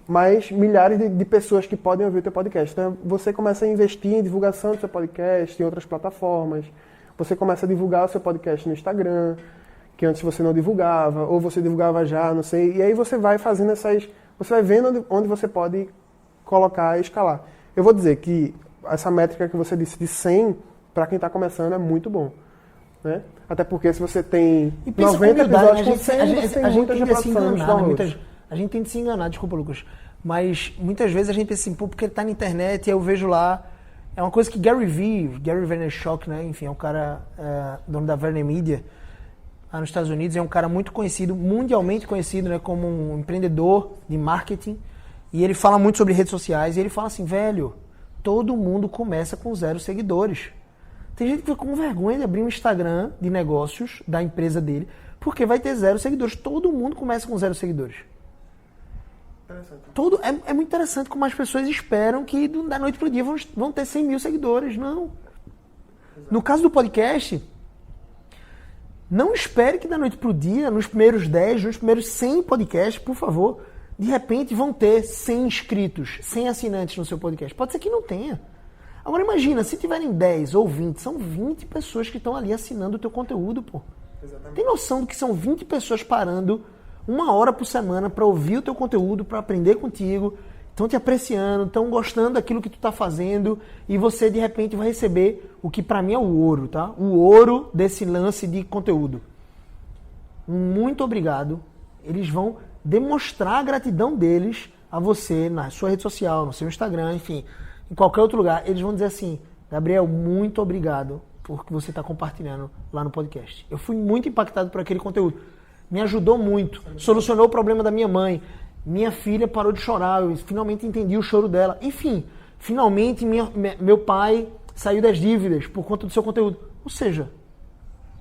mais milhares de pessoas que podem ouvir o teu podcast. Então você começa a investir em divulgação do seu podcast, em outras plataformas. Você começa a divulgar o seu podcast no Instagram, que antes você não divulgava, ou você divulgava já, não sei. E aí você vai fazendo você vai vendo onde você pode colocar e escalar. Eu vou dizer que essa métrica que você disse de 100, para quem está começando, é muito bom. Né? Até porque se você tem 90 episódios com 100, você tem muitas reproduções. A gente tem de se enganar, desculpa, Lucas, mas muitas vezes a gente pensa assim, pô, porque ele tá na internet e eu vejo lá, é uma coisa que Gary Vaynerchuk, né, enfim, é um cara dono da VaynerMedia, lá nos Estados Unidos, é um cara muito conhecido, mundialmente conhecido, né, como um empreendedor de marketing, e ele fala muito sobre redes sociais, e ele fala assim, velho, todo mundo começa com 0 seguidores. Tem gente que fica com vergonha de abrir um Instagram de negócios da empresa dele, porque vai ter 0 seguidores. Todo mundo começa com 0 seguidores. É muito interessante como as pessoas esperam que da noite para o dia vão ter 100 mil seguidores. Não. Exato. No caso do podcast, não espere que da noite para o dia, nos primeiros 10, nos primeiros 100 podcasts, por favor, de repente vão ter 100 inscritos, 100 assinantes no seu podcast. Pode ser que não tenha. Agora imagina, se tiverem 10 ou 20, são 20 pessoas que estão ali assinando o teu conteúdo, pô. Exatamente. Tem noção do que são 20 pessoas parando 1 hora por semana para ouvir o teu conteúdo, para aprender contigo, estão te apreciando, estão gostando daquilo que tu tá fazendo e você de repente vai receber o que para mim é o ouro, tá? O ouro desse lance de conteúdo. Muito obrigado. Eles vão demonstrar a gratidão deles a você na sua rede social, no seu Instagram, enfim, em qualquer outro lugar. Eles vão dizer assim, Gabriel, muito obrigado por que você está compartilhando lá no podcast. Eu fui muito impactado por aquele conteúdo. Me ajudou muito. Solucionou o problema da minha mãe. Minha filha parou de chorar. Eu finalmente entendi o choro dela. Enfim, finalmente meu pai saiu das dívidas por conta do seu conteúdo. Ou seja,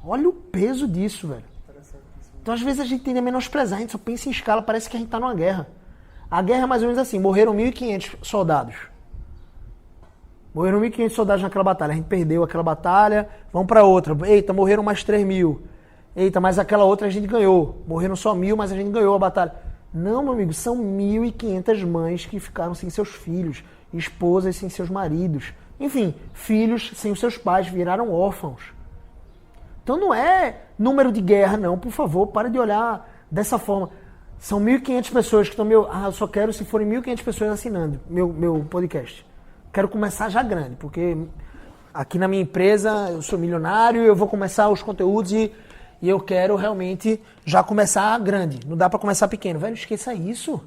olha o peso disso, velho. Então, às vezes, a gente tende a menosprezar. A gente só pensa em escala. Parece que a gente está numa guerra. A guerra é mais ou menos assim. Morreram 1.500 soldados. Morreram 1.500 soldados naquela batalha. A gente perdeu aquela batalha. Vamos para outra. Eita, morreram mais 3.000. Eita, mas aquela outra a gente ganhou. Morreram só 1.000, mas a gente ganhou a batalha. Não, meu amigo, são 1.500 mães que ficaram sem seus filhos, esposas sem seus maridos. Enfim, filhos sem os seus pais, viraram órfãos. Então não é número de guerra, não. Por favor, para de olhar dessa forma. São 1.500 pessoas que estão... eu só quero se forem 1.500 pessoas assinando meu podcast. Quero começar já grande, porque aqui na minha empresa eu sou milionário, eu vou começar os conteúdos e eu quero realmente já começar grande. Não dá pra começar pequeno. Velho, esqueça isso.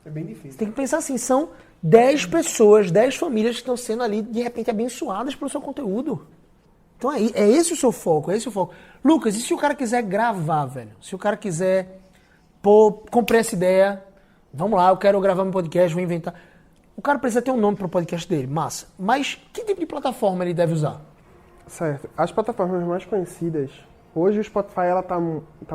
É bem difícil. Você tem que pensar assim, são 10 pessoas, 10 famílias que estão sendo ali, de repente, abençoadas pelo seu conteúdo. Então é esse o seu foco, é esse o foco. Lucas, e se o cara quiser gravar, velho? Se o cara quiser, comprei essa ideia, vamos lá, eu quero gravar meu podcast, vou inventar. O cara precisa ter um nome pro podcast dele, massa. Mas que tipo de plataforma ele deve usar? Certo. As plataformas mais conhecidas... Hoje o Spotify ela tá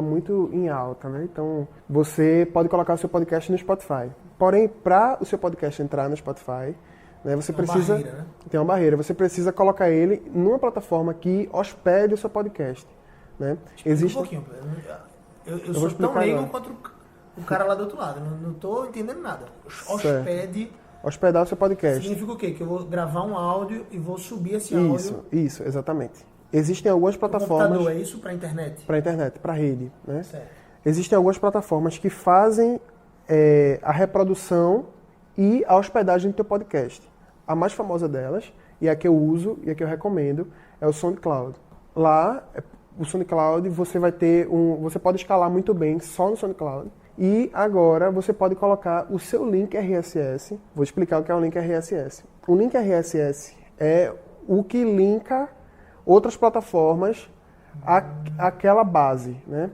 muito em alta, né? Então você pode colocar o seu podcast no Spotify. Porém, para o seu podcast entrar no Spotify, né, você precisa... Barreira, né? Tem uma barreira. Você precisa colocar ele numa plataforma que hospede o seu podcast, né? Existe... Um pouquinho. Eu sou tão leigo quanto o cara lá do outro lado. Não tô entendendo nada. Hospede... Hospedar o seu podcast. Significa o quê? Que eu vou gravar um áudio e vou subir esse áudio... Isso, exatamente. Existem algumas plataformas... O computador é isso para internet? Para internet, para rede, né? Certo. Existem algumas plataformas que fazem a reprodução e a hospedagem do teu podcast. A mais famosa delas, e a que eu uso e a que eu recomendo, é o SoundCloud. Lá, o SoundCloud, você vai ter você pode escalar muito bem só no SoundCloud. E agora você pode colocar o seu link RSS. Vou explicar o que é o link RSS. O link RSS é o que linka outras plataformas àquela base, né?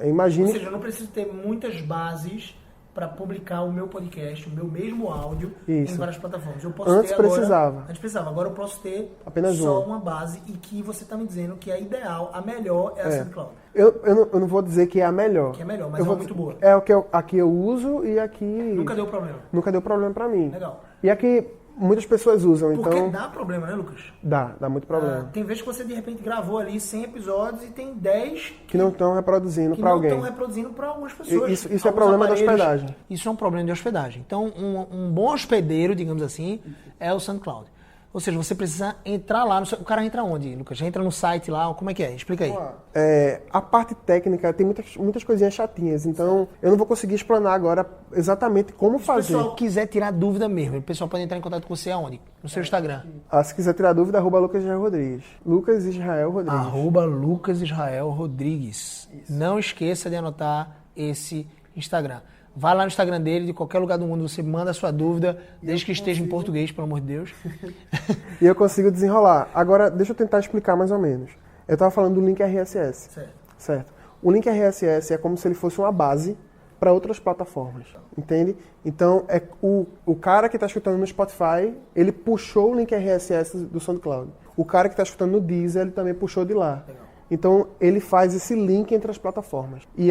Imagine... Ou seja, eu não preciso ter muitas bases para publicar o meu podcast, o meu mesmo áudio em várias plataformas. Eu posso Antes ter agora, precisava. Antes precisava. Agora eu posso ter apenas só uma base e que você está me dizendo que a ideal, a melhor é a SoundCloud. Eu não vou dizer que é a melhor. Que é melhor, mas é muito boa. É o que a que eu uso e a que... Nunca deu problema. Nunca deu problema para mim. Legal. E a que muitas pessoas usam, Porque então... dá problema, né, Lucas? Dá muito problema. Tem vezes que você, de repente, gravou ali 100 episódios e tem 10 que não estão reproduzindo para alguém. Que não estão reproduzindo para algumas pessoas. Isso é problema da hospedagem. Isso é um problema de hospedagem. Então, um bom hospedeiro, digamos assim, é o SoundCloud. Ou seja, você precisa entrar lá. O cara entra onde, Lucas? Já entra no site lá? Como é que é? Explica aí. A parte técnica tem muitas coisinhas chatinhas, então eu não vou conseguir explanar agora exatamente como fazer. Se o pessoal quiser tirar dúvida mesmo, o pessoal pode entrar em contato com você aonde? No seu Instagram. Se quiser tirar dúvida, @Lucas Israel Rodrigues. Lucas Israel Rodrigues. Lucas Israel Rodrigues. Isso. Não esqueça de anotar esse Instagram. Vai lá no Instagram dele, de qualquer lugar do mundo, você manda a sua dúvida, desde que esteja em português, pelo amor de Deus. E eu consigo desenrolar. Agora, deixa eu tentar explicar mais ou menos. Eu estava falando do link RSS. Certo. O link RSS é como se ele fosse uma base para outras plataformas, entende? Então, o cara que está escutando no Spotify, ele puxou o link RSS do SoundCloud. O cara que está escutando no Deezer, ele também puxou de lá. Legal. Então, ele faz esse link entre as plataformas. E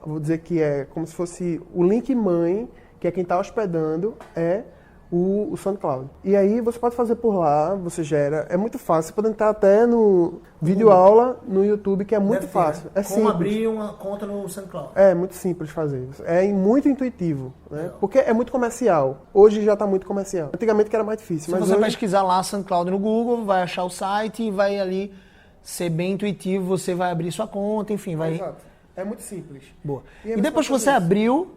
vou dizer que é como se fosse o link mãe, que é quem está hospedando, é o SoundCloud. E aí você pode fazer por lá, você gera. É muito fácil. Você pode entrar até no videoaula no YouTube, que é muito fácil. É como simples. Abrir uma conta no SoundCloud. É muito simples de fazer. É muito intuitivo, né? Porque é muito comercial. Hoje já está muito comercial. Antigamente que era mais difícil. Se você pesquisar lá SoundCloud no Google, vai achar o site e vai ali ser bem intuitivo, você vai abrir sua conta, enfim, vai É muito simples. Boa. E é E depois que você abriu,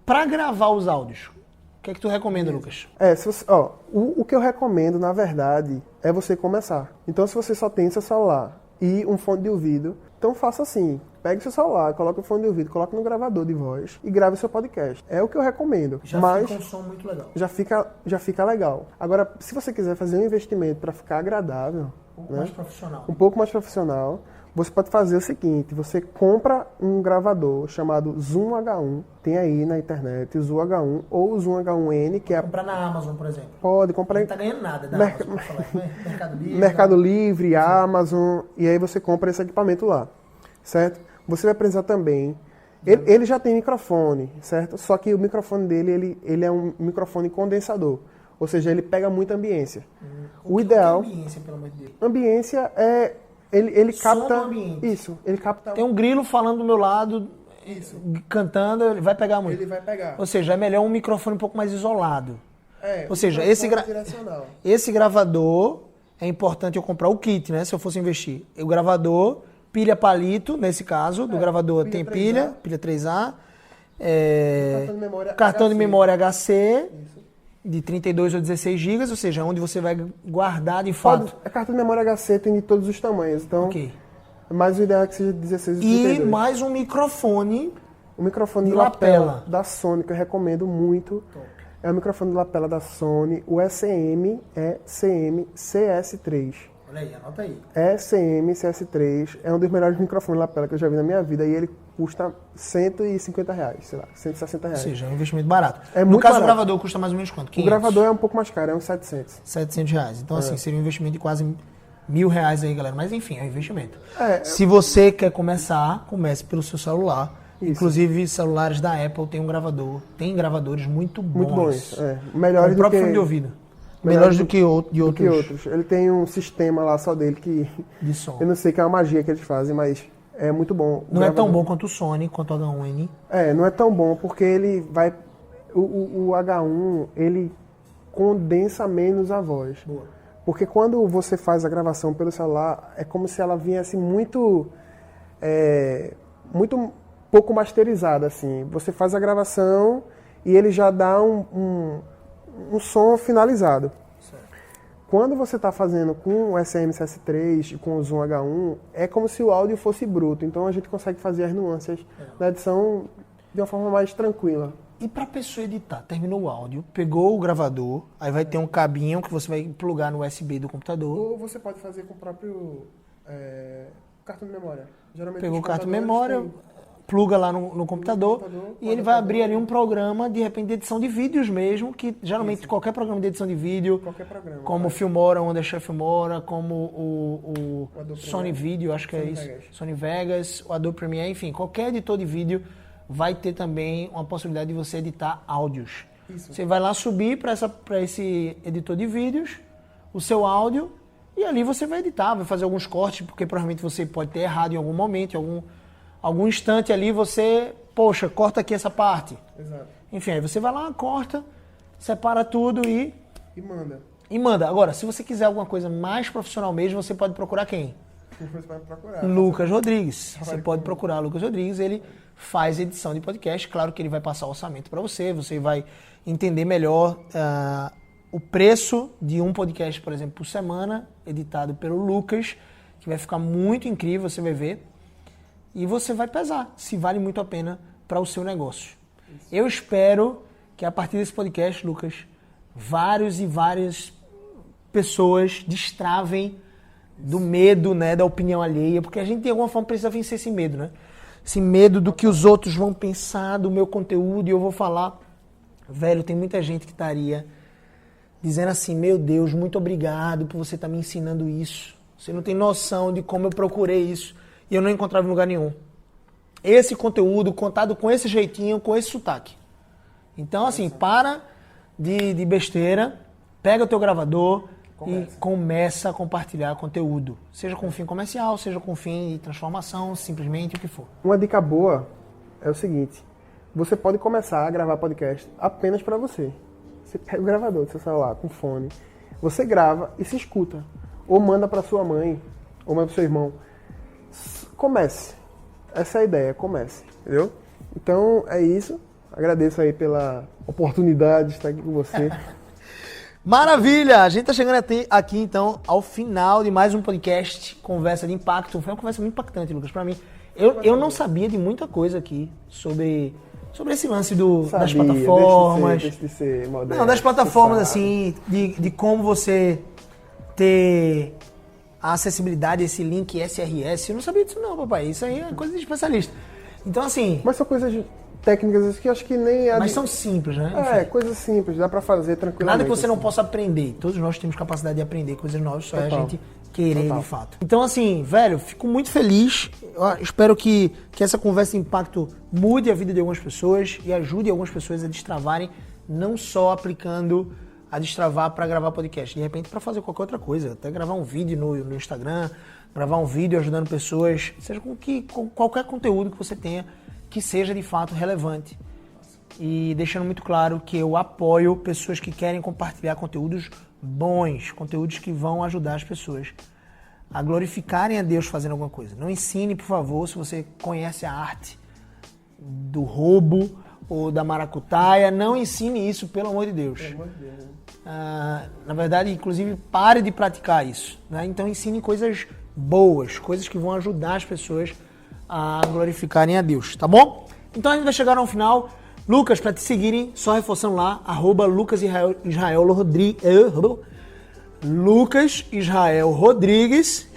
pra gravar os áudios, o que é que tu recomenda, Lucas? Se você, o que eu recomendo, na verdade, é você começar. Então, se você só tem seu celular e um fone de ouvido, então faça assim. Pegue seu celular, coloque o fone de ouvido, coloque no gravador de voz e grave o seu podcast. É o que eu recomendo. Mas fica um som muito legal. Já fica legal. Agora, se você quiser fazer um investimento para ficar agradável, Mais profissional. um pouco mais profissional, você pode fazer o seguinte, você compra um gravador chamado Zoom H1, tem aí na internet o Zoom H1 ou o Zoom H1N, que é... Comprar na Amazon, por exemplo. Pode comprar... Não tá ganhando nada da Amazon, pra falar. Mercado Livre. Mercado Livre, Amazon, e aí você compra esse equipamento lá, certo? Você vai precisar também... Ele já tem microfone, certo? Só que o microfone dele, ele é um microfone condensador, ou seja, ele pega muita ambiência. O ideal... O que é ambiência, pelo amor de Deus? Ambiência é... Ele capta... Som do ambiente. Isso, ele capta... Tem um grilo falando do meu lado, cantando, ele vai pegar muito. Ele vai pegar. Ou seja, é melhor um microfone um pouco mais isolado. Ou seja, direcional. esse gravador, é importante eu comprar o kit, né? Se eu fosse investir. O gravador, pilha palito, nesse caso, do gravador pilha tem 3A. pilha 3A. Cartão de memória HC. De 32 ou 16 GB, ou seja, onde você vai guardar de fato. A carta de memória HC tem de todos os tamanhos, então... Ok. Mas o ideal é que seja 16 ou 32. E mais um microfone. O microfone de de lapela lapela da Sony, que eu recomendo muito. Top. É o microfone de lapela da Sony, o ECM CS3. Olha aí, anota aí. ECM CS3 é um dos melhores microfones de lapela que eu já vi na minha vida e ele custa R$150, sei lá, R$160. Ou seja, é um investimento barato. É No muito caso, barato. o gravador custa mais ou menos quanto? 500? O gravador é um pouco mais caro, é uns 700. R$700. Então, assim, seria um investimento de quase R$1.000 aí, galera. Mas, enfim, é um investimento. É, Se você quer começar, comece pelo seu celular. Isso. Inclusive, celulares da Apple tem um gravador. Tem gravadores muito bons. Muito bons. Melhores o do próprio que... fone de ouvido. Melhores do que outros Ele tem um sistema lá só dele que... de som. Eu não sei que é uma magia que eles fazem, mas é muito bom. Não é tão bom quanto o Sony, quanto o H1N. Não é tão bom porque ele vai... O H1, ele condensa menos a voz. Boa. Porque quando você faz a gravação pelo celular, é como se ela viesse muito pouco masterizada, assim. Você faz a gravação e ele já dá um som finalizado. Certo. Quando você está fazendo com o SM-CS3 e com o Zoom H1, é como se o áudio fosse bruto. Então a gente consegue fazer as nuances da edição de uma forma mais tranquila. E para a pessoa editar, terminou o áudio, pegou o gravador, aí vai ter um cabinho que você vai plugar no USB do computador. Ou você pode fazer com o próprio cartão de memória. Geralmente Pegou o os cartão de computadores memória, pluga lá no computador e ele vai abrir ali um programa, de repente, de edição de vídeos mesmo, que geralmente qualquer programa de edição de vídeo, como o Filmora, o Wondershare Filmora, como o Sony Video, acho que é isso, Sony Vegas, o Adobe Premiere, enfim, qualquer editor de vídeo vai ter também uma possibilidade de você editar áudios. Isso. Você vai lá subir para esse editor de vídeos o seu áudio e ali você vai editar, vai fazer alguns cortes, porque provavelmente você pode ter errado em algum momento, em algum instante ali você, poxa, corta aqui essa parte. Exato. Enfim, aí você vai lá, corta, separa tudo E manda. Agora, se você quiser alguma coisa mais profissional mesmo, você pode procurar quem? Você vai procurar. Lucas Rodrigues. Você pode procurar Lucas Rodrigues, ele faz edição de podcast. Claro que ele vai passar o orçamento para você vai entender melhor o preço de um podcast, por exemplo, por semana, editado pelo Lucas, que vai ficar muito incrível, você vai ver. E você vai pesar se vale muito a pena para o seu negócio. Isso. Eu espero que a partir desse podcast, Lucas, várias pessoas destravem do medo, né, da opinião alheia, porque a gente de alguma forma precisa vencer esse medo, né? Esse medo do que os outros vão pensar do meu conteúdo e eu vou falar. Velho, tem muita gente que estaria dizendo assim, meu Deus, muito obrigado por você estar me ensinando isso. Você não tem noção de como eu procurei isso e eu não encontrava em lugar nenhum. Esse conteúdo contado com esse jeitinho, com esse sotaque. Então, assim, para de besteira, pega o teu gravador e começa a compartilhar conteúdo. Seja com fim comercial, seja com fim de transformação, simplesmente o que for. Uma dica boa é o seguinte, você pode começar a gravar podcast apenas para você. Você pega o gravador do seu celular com fone, você grava e se escuta. Ou manda para sua mãe, ou manda para seu irmão. Comece. Essa é a ideia, comece, entendeu? Então, é isso. Agradeço aí pela oportunidade de estar aqui com você. Maravilha! A gente tá chegando aqui, então, ao final de mais um podcast, Conversa de Impacto. Foi uma conversa muito impactante, Lucas, pra mim. Eu não sabia de muita coisa aqui sobre esse lance das plataformas. Deixa de ser moderno. Não, das plataformas, assim, de como você ter a acessibilidade, esse link SRS. Eu não sabia disso não, papai. Isso aí é coisa de especialista. Então, assim... Mas são coisas técnicas que eu acho que nem... Mas são simples, né? Enfim. Coisas simples, dá pra fazer tranquilamente. Nada que você não possa aprender. Todos nós temos capacidade de aprender coisas novas, só é a gente querer, de fato. Então, assim, velho, fico muito feliz. Eu espero que essa conversa de impacto mude a vida de algumas pessoas e ajude algumas pessoas a destravarem, não só aplicando a destravar para gravar podcast, de repente para fazer qualquer outra coisa, até gravar um vídeo no Instagram, gravar um vídeo ajudando pessoas, seja com qualquer conteúdo que você tenha que seja de fato relevante. E deixando muito claro que eu apoio pessoas que querem compartilhar conteúdos bons, conteúdos que vão ajudar as pessoas a glorificarem a Deus fazendo alguma coisa. Não ensine, por favor, se você conhece a arte do roubo ou da maracutaia, não ensine isso, pelo amor de Deus. Pelo amor de Deus, né? Na verdade, inclusive, pare de praticar isso, né? Então ensine coisas boas, coisas que vão ajudar as pessoas a glorificarem a Deus, tá bom? Então a gente vai chegar ao final. Lucas, para te seguirem, só reforçando lá, Lucas Israel Rodrigues.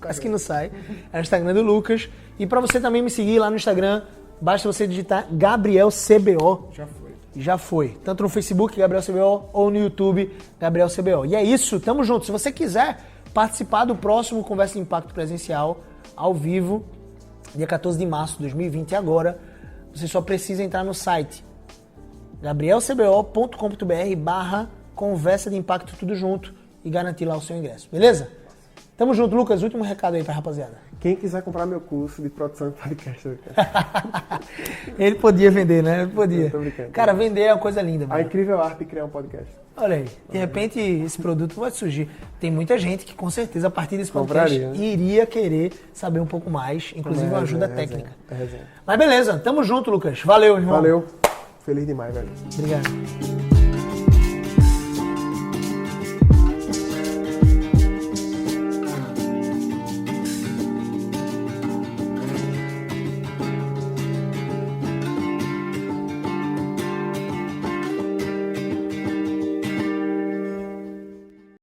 Quase que não sai. É o Instagram do Lucas. E para você também me seguir lá no Instagram, basta você digitar Gabriel CBO. Já foi. Tanto no Facebook, Gabriel CBO, ou no YouTube, Gabriel CBO. E é isso, tamo junto. Se você quiser participar do próximo Conversa de Impacto presencial, ao vivo, dia 14 de março de 2020, agora, você só precisa entrar no site gabrielcbo.com.br/conversa de impacto tudo junto e garantir lá o seu ingresso, beleza? Tamo junto, Lucas. Último recado aí pra rapaziada. Quem quiser comprar meu curso de produção de podcast. Ele podia vender, né? Ele podia. Eu tô brincando. Cara, vender é uma coisa linda. A incrível arte de criar um podcast. Olha aí, de repente esse produto vai surgir. Tem muita gente que com certeza a partir desse podcast iria querer saber um pouco mais, inclusive uma ajuda técnica. Mas beleza, tamo junto, Lucas. Valeu, irmão. Valeu. Feliz demais, velho. Obrigado.